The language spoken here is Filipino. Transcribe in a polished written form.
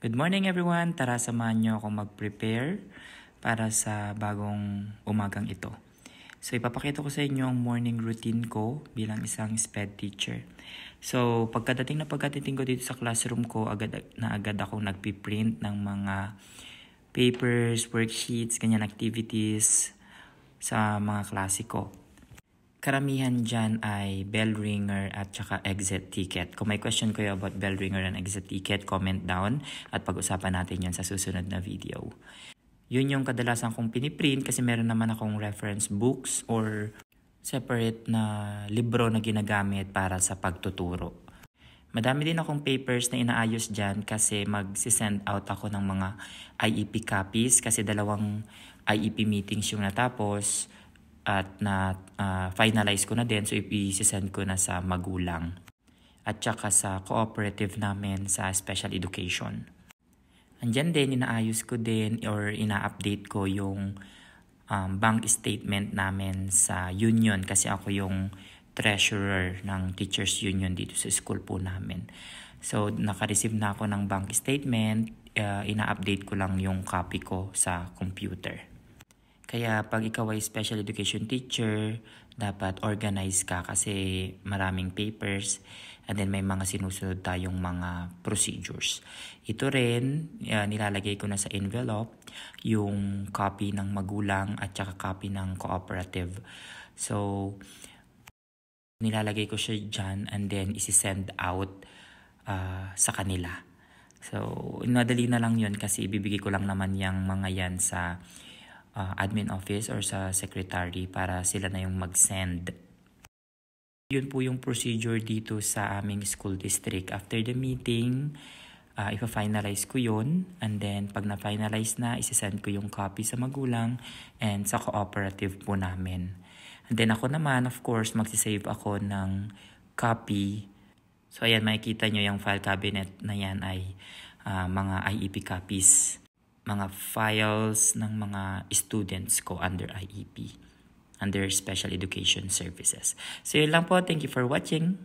Good morning everyone! Tara samahan nyo akong mag-prepare para sa bagong umagang ito. So ipapakita ko sa inyo ang morning routine ko bilang isang SPED teacher. So pagkadating ko dito sa classroom ko, agad akong nagpiprint ng mga papers, worksheets, ganyan activities sa mga klase ko. Karamihan dyan ay bell ringer at saka exit ticket. Kung may question kayo about bell ringer and exit ticket, comment down at pag-usapan natin yan sa susunod na video. Yun yung kadalasan kong piniprint kasi meron naman akong reference books or separate na libro na ginagamit para sa pagtuturo. Madami din akong papers na inaayos dyan kasi mag-send out ako ng mga IEP copies kasi dalawang IEP meetings yung natapos at finalize ko na din, so i-send ko na sa magulang at saka sa cooperative namin sa special education. Andyan din, inaayos ko din or ina-update ko yung bank statement namin sa union kasi ako yung treasurer ng teachers union dito sa school po namin. So naka-receive na ako ng bank statement, ina-update ko lang yung copy ko sa computer. Kaya pag ikaw ay special education teacher, dapat organize ka kasi maraming papers and then may mga sinusunod tayong mga procedures. Ito rin, nilalagay ko na sa envelope yung copy ng magulang at saka copy ng cooperative. So, nilalagay ko siya dyan and then isi-send out sa kanila. So, madali na lang yun kasi ibibigay ko lang naman yung mga yan sa admin office or sa secretary para sila na yung mag-send. Yun po yung procedure dito sa aming school district. After the meeting, ipa-finalize ko yun and then pag na-finalize na, isi-send ko yung copy sa magulang and sa cooperative po namin. And then ako naman, of course, magsisave ako ng copy. So ayan, makikita nyo yung file cabinet na yan ay mga IEP copies. Mga files ng mga students ko under IEP, under Special Education Services. So yun lang po. Thank you for watching.